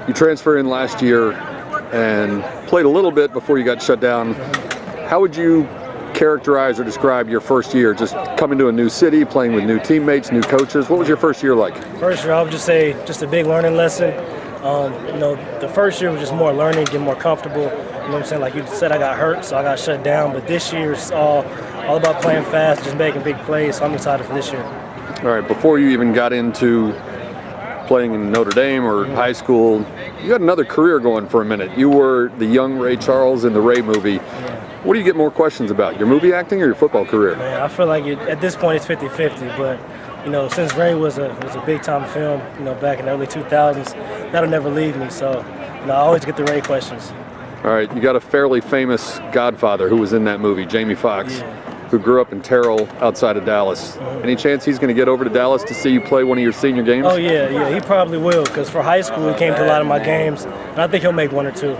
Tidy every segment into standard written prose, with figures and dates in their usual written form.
You transferred in last year and played a little bit before you got shut down. How would you characterize or describe your first year, just coming to a new city, playing with new teammates, new coaches? What was your first year like? First year, I would just say just a big learning lesson. The first year was just more learning, getting more comfortable. You know what I'm saying? Like you said, I got hurt, so I got shut down. But this year it's all about playing fast, just making big plays. So I'm excited for this year. All right, before you even got into playing in Notre Dame or high school, you had another career going for a minute. You were the young Ray Charles in the Ray movie. Yeah. What do you get more questions about, your movie acting or your football career? Man, I feel like at this point it's 50-50, but since Ray was a big-time film, back in the early 2000s, that'll never leave me. So, I always get the Ray questions. All right, you got a fairly famous godfather who was in that movie, Jamie Foxx, Yeah. who grew up in Terrell outside of Dallas. Any chance he's going to get over to Dallas to see you play one of your senior games? Oh, yeah, he probably will, because for high school he came to a lot of my games, and I think he'll make one or two.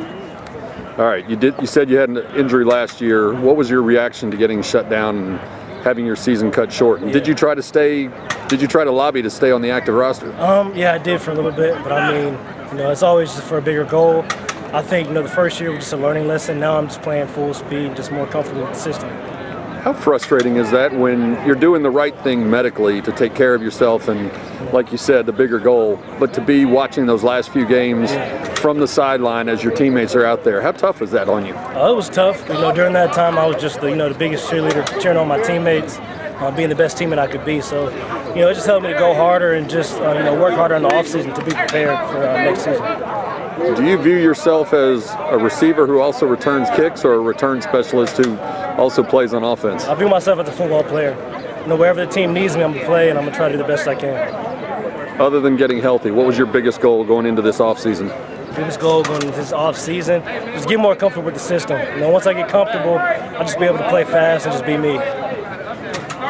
All right, you said you had an injury last year. What was your reaction to getting shut down and having your season cut short? And did you try to lobby to stay on the active roster? Yeah, I did for a little bit, but I mean, it's always just for a bigger goal. I think, the first year was just a learning lesson. Now I'm just playing full speed and just more comfortable with the system. How frustrating is that when you're doing the right thing medically to take care of yourself and, like you said, the bigger goal, but to be watching those last few games from the sideline as your teammates are out there? How tough was that on you? It was tough. During that time I was just the biggest cheerleader, cheering on my teammates, being the best teammate I could be. So, it just helped me to go harder and just work harder in the offseason to be prepared for next season. Do you view yourself as a receiver who also returns kicks or a return specialist who also plays on offense? I view myself as a football player. Wherever the team needs me, I'm going to play, and I'm going to try to do the best I can. Other than getting healthy, what was your biggest goal going into this offseason? Biggest goal going into this offseason, just get more comfortable with the system. Once I get comfortable, I'll just be able to play fast and just be me.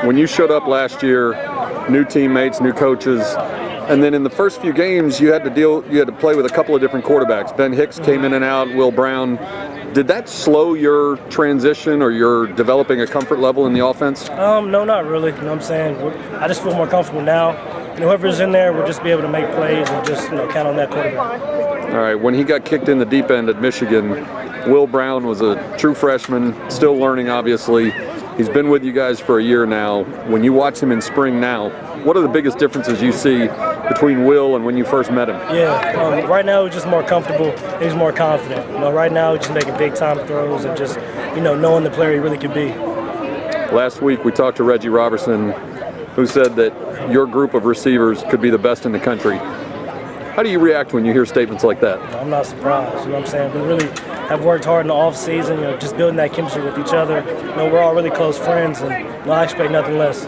When you showed up last year, new teammates, new coaches, and then in the first few games you had to play with a couple of different quarterbacks. Ben Hicks came in and out, Will Brown. Did that slow your transition or your developing a comfort level in the offense? No, not really. You know what I'm saying? I just feel more comfortable now. Whoever's in there will just be able to make plays and just count on that quarterback. All right, when he got kicked in the deep end at Michigan, Will Brown was a true freshman, still learning obviously. He's been with you guys for a year now. When you watch him in spring now, what are the biggest differences you see between Will and when you first met him? Yeah, right now he's just more comfortable and he's more confident. Right now he's just making big time throws and just, knowing the player he really could be. Last week we talked to Reggie Robertson, who said that your group of receivers could be the best in the country. How do you react when you hear statements like that? I'm not surprised. You know what I'm saying? We really have worked hard in the off season, just building that chemistry with each other. We're all really close friends, and I expect nothing less.